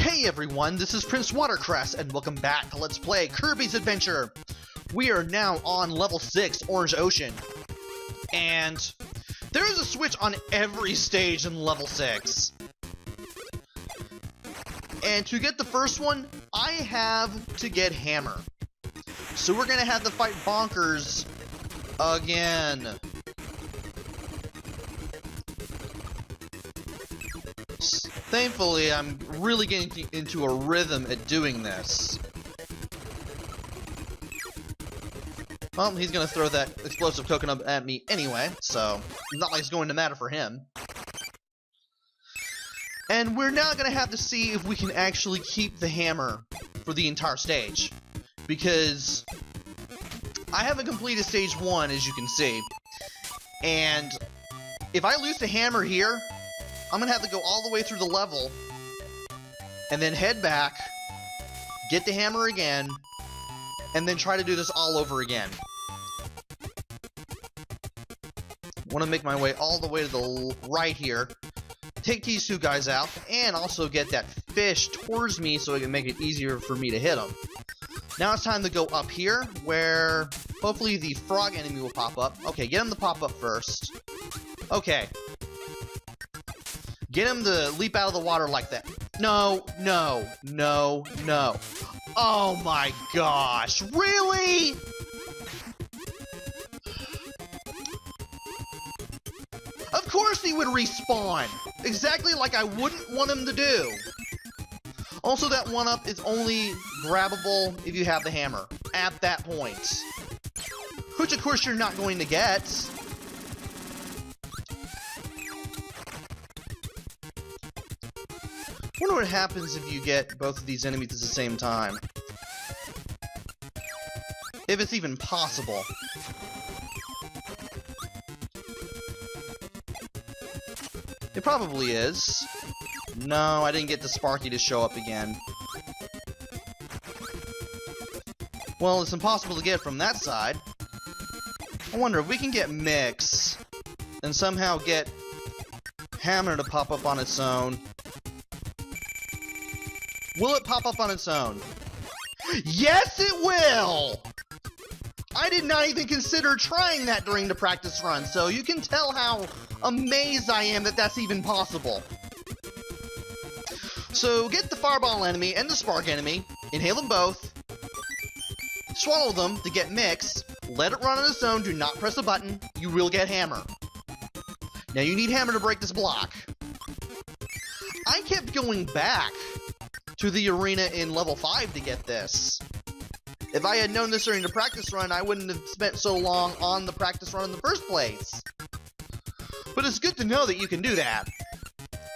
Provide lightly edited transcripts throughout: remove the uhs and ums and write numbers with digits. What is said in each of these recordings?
Hey everyone, this is PrinceWatercress, and welcome back to Let's Play Kirby's Adventure! We are now on level 6, Orange Ocean. And there is a switch on every stage in level 6. And to get the first one, I have to get Hammer. So we're gonna have to fight Bonkers again. Thankfully, I'm really getting into a rhythm at doing this. Well, he's gonna throw that explosive coconut at me anyway, so not like it's going to matter for him. And we're now gonna have to see if we can actually keep the hammer for the entire stage. Because I haven't completed stage 1, as you can see. And if I lose the hammer here, I'm gonna have to go all the way through the level, and then head back, get the hammer again, and then try to do this all over again. I want to make my way all the way to the right here, take these two guys out, and also get that fish towards me so it can make it easier for me to hit them. Now it's time to go up here, where hopefully the frog enemy will pop up. Okay, get him to pop up first. Okay. Get him to leap out of the water like that. No, no, no, no. Oh my gosh, really? Of course he would respawn. Exactly like I wouldn't want him to do. Also, that 1-up is only grabbable if you have the hammer at that point. Which of course you're not going to get. I wonder what happens if you get both of these enemies at the same time. If it's even possible. It probably is. No, I didn't get the Sparky to show up again. Well, it's impossible to get from that side. I wonder if we can get Mix and somehow get Hammer to pop up on its own. Will it pop up on its own? Yes, it will! I did not even consider trying that during the practice run, so you can tell how amazed I am that that's even possible. So get the Fireball enemy and the Spark enemy, inhale them both, swallow them to get Mix, let it run on its own, do not press a button, you will get Hammer. Now you need Hammer to break this block. I kept going back to the arena in level 5 to get this. If I had known this during the practice run, I wouldn't have spent so long on the practice run in the first place. But it's good to know that you can do that.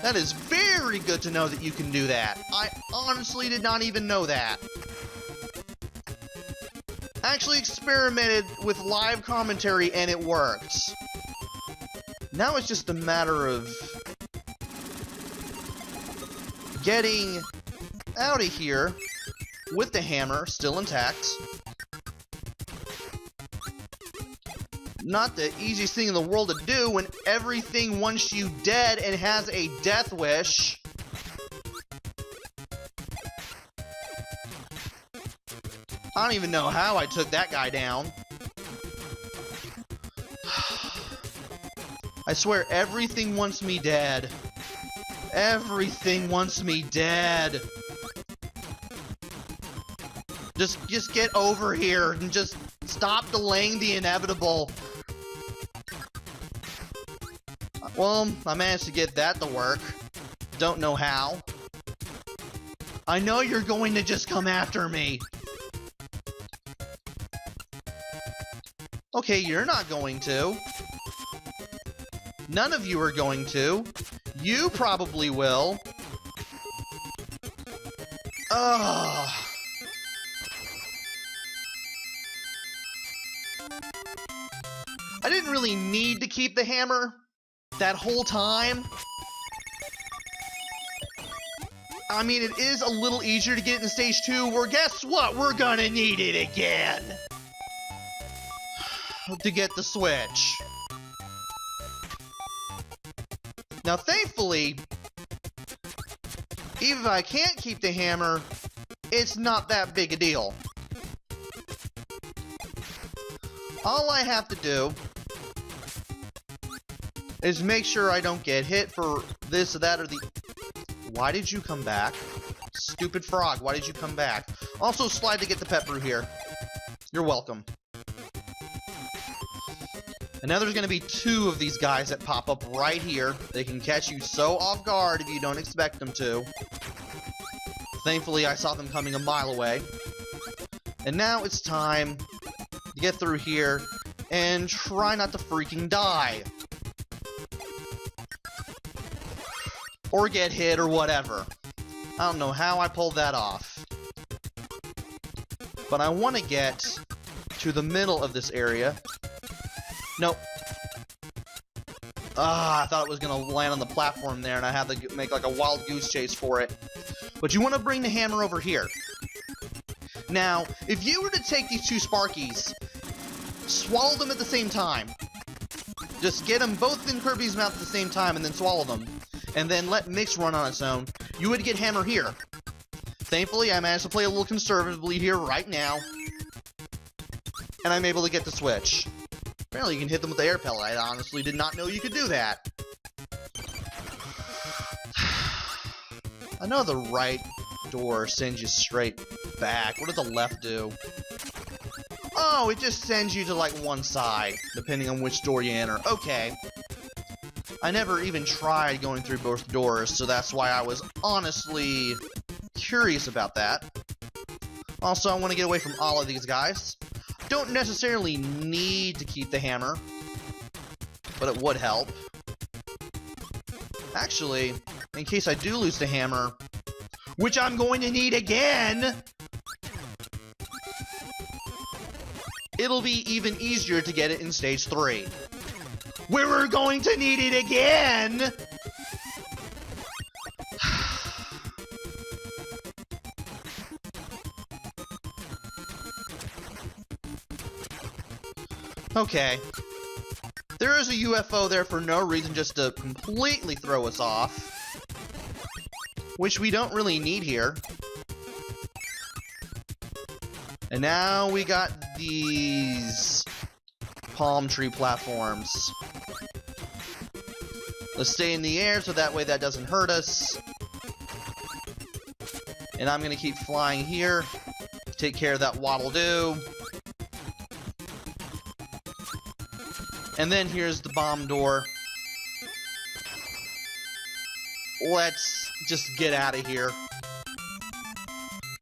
That is very good to know that you can do that. I honestly did not even know that. I actually experimented with live commentary and it worked. Now it's just a matter of getting out of here with the hammer still intact. Not the easiest thing in the world to do when everything wants you dead and has a death wish. I don't even know how I took that guy down. I swear everything wants me dead. Everything wants me dead. Just get over here and just stop delaying the inevitable. Well, I managed to get that to work. Don't know how. I know you're going to just come after me. Okay, you're not going to. None of you are going to. You probably will. Ugh. I didn't really need to keep the hammer that whole time. I mean, it is a little easier to get it in stage 2, where guess what? We're gonna need it again to get the switch. Now, thankfully, Even if I can't keep the hammer, it's not that big a deal. All I have to do is make sure I don't get hit for this or that or the... Why did you come back? Stupid frog, why did you come back? Also, slide to get the pet brew here. You're welcome. And now there's going to be 2 of these guys that pop up right here. They can catch you so off guard if you don't expect them to. Thankfully, I saw them coming a mile away. And now it's time to get through here and try not to freaking die. Or get hit or whatever. I don't know how I pulled that off. But I want to get to the middle of this area. Nope. I thought it was going to land on the platform there, and I had to make like a wild goose chase for it. But you want to bring the hammer over here. Now, if you were to take these 2 Sparkies, swallow them at the same time. Just get them both in Kirby's mouth at the same time and then swallow them. And then let Mix run on its own. You would get hammer here. Thankfully, I managed to play a little conservatively here right now. And I'm able to get the switch. Apparently you can hit them with the air pellet. I honestly did not know you could do that. I know the right door sends you straight back. What does the left do? Oh, it just sends you to like one side, depending on which door you enter. Okay. I never even tried going through both doors, so that's why I was honestly curious about that. Also, I want to get away from all of these guys. Don't necessarily need to keep the hammer, but it would help. Actually, in case I do lose the hammer, which I'm going to need again, it'll be even easier to get it in stage 3. Where we're going to need it again! Okay. There is a UFO there for no reason, just to completely throw us off. Which we don't really need here. And now we got these palm tree platforms. Let's stay in the air so that way that doesn't hurt us. And I'm gonna keep flying here. Take care of that waddle-doo. And then here's the bomb door. Let's just get out of here.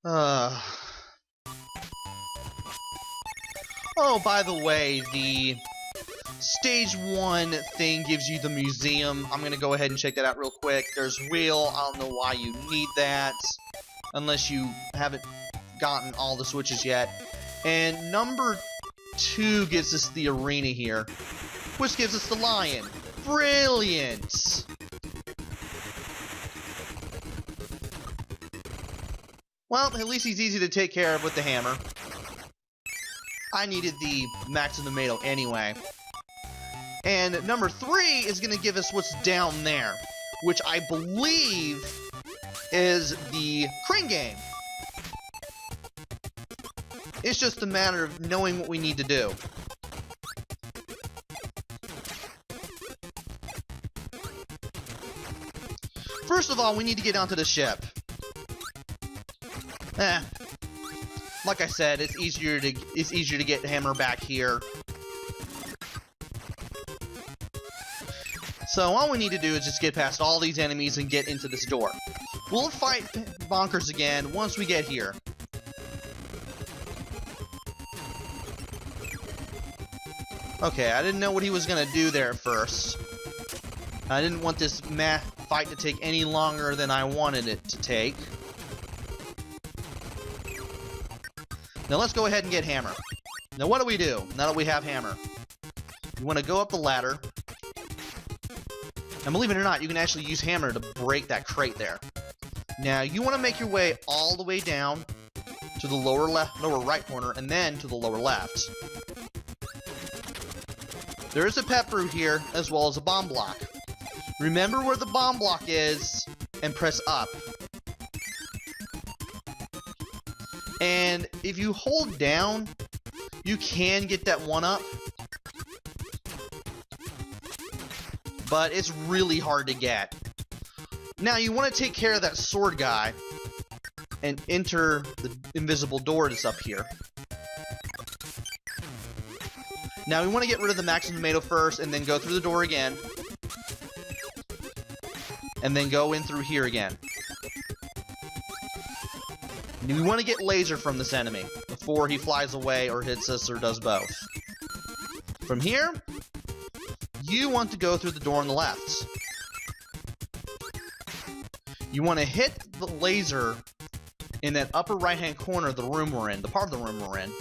Oh, by the way, the Stage 1 thing gives you the museum. I'm gonna go ahead and check that out real quick. There's wheel. I don't know why you need that. Unless you haven't gotten all the switches yet. And number 2 gives us the arena here, which gives us the lion. Brilliant! Well, at least he's easy to take care of with the hammer. I needed the Max and Tomato anyway. And number 3 is going to give us what's down there, which I believe is the crane game. It's just a matter of knowing what we need to do. First of all, we need to get onto the ship. Like I said, it's easier to get hammer back here. So all we need to do is just get past all these enemies and get into this door. We'll fight Bonkers again once we get here. Okay, I didn't know what he was gonna do there first. I didn't want this fight to take any longer than I wanted it to take. Now let's go ahead and get hammer. Now what do? Now that we have hammer, you want to go up the ladder. And believe it or not, you can actually use hammer to break that crate there. Now you want to make your way all the way down to the lower right corner, and then to the lower left. There is a pet brew here, as well as a bomb block. Remember where the bomb block is, and press up. And if you hold down, you can get that 1-up. But it's really hard to get. Now, you want to take care of that sword guy and enter the invisible door that's up here. Now, we want to get rid of the maximum tomato first, and then go through the door again. And then go in through here again. We want to get laser from this enemy before he flies away or hits us or does both. From here, you want to go through the door on the left. You want to hit the laser in that upper right-hand corner of the room we're in, the part of the room we're in,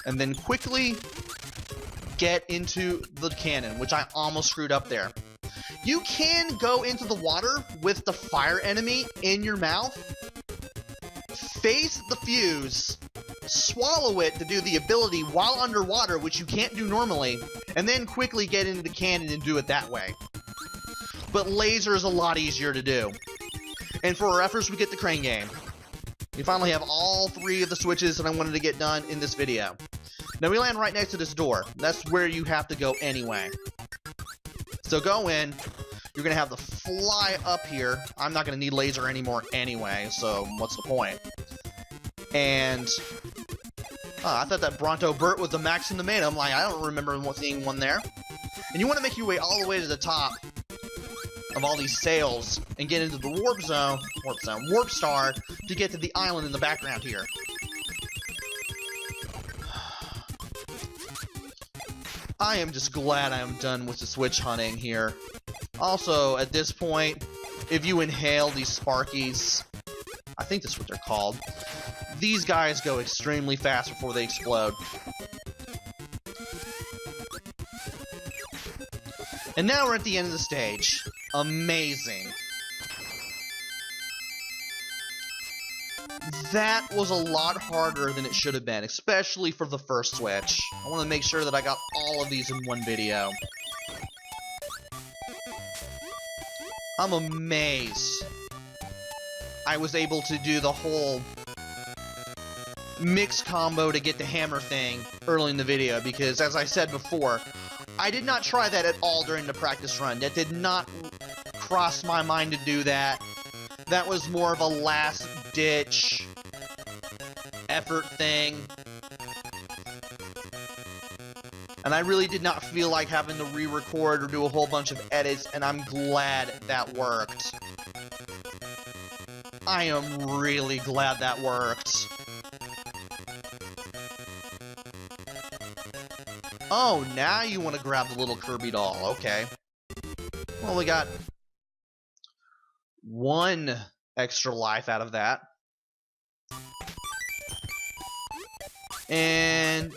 and then quickly get into the cannon, which I almost screwed up there. You can go into the water with the fire enemy in your mouth, face the fuse, swallow it to do the ability while underwater, which you can't do normally, and then quickly get into the cannon and do it that way. But laser is a lot easier to do. And for our efforts, we get the crane game. We finally have all 3 of the switches that I wanted to get done in this video. Now we land right next to this door. That's where you have to go anyway. So go in. You're going to have to fly up here. I'm not going to need laser anymore anyway, so what's the point? And I thought that Bronto Burt was the max in the main. I'm like, I don't remember seeing one there. And you want to make your way all the way to the top of all these sails and get into the warp star to get to the island in the background here. I am just glad I am done with the switch hunting here. Also, at this point, if you inhale these Sparkies, I think that's what they're called, these guys go extremely fast before they explode. And now we're at the end of the stage. Amazing. That was a lot harder than it should have been, especially for the first switch. I want to make sure that I got all of these in one video. I'm amazed I was able to do the whole mix combo to get the hammer thing early in the video, because as I said before, I did not try that at all during the practice run. That did not cross my mind to do that. That was more of a last-ditch effort thing. And I really did not feel like having to re-record or do a whole bunch of edits, and I'm glad that worked. I am really glad that worked. Oh, now you want to grab the little Kirby doll. Okay. Well, we got 1 extra life out of that. And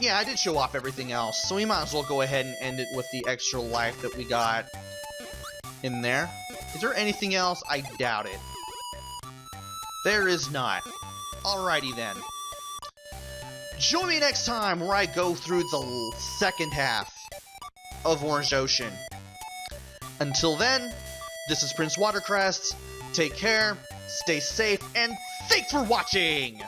yeah, I did show off everything else, so we might as well go ahead and end it with the extra life that we got in there. Is there anything else? I doubt it. There is not. Alrighty then. Join me next time where I go through the second half of Orange Ocean. Until then, this is PrinceWatercress. Take care, stay safe, and thanks for watching!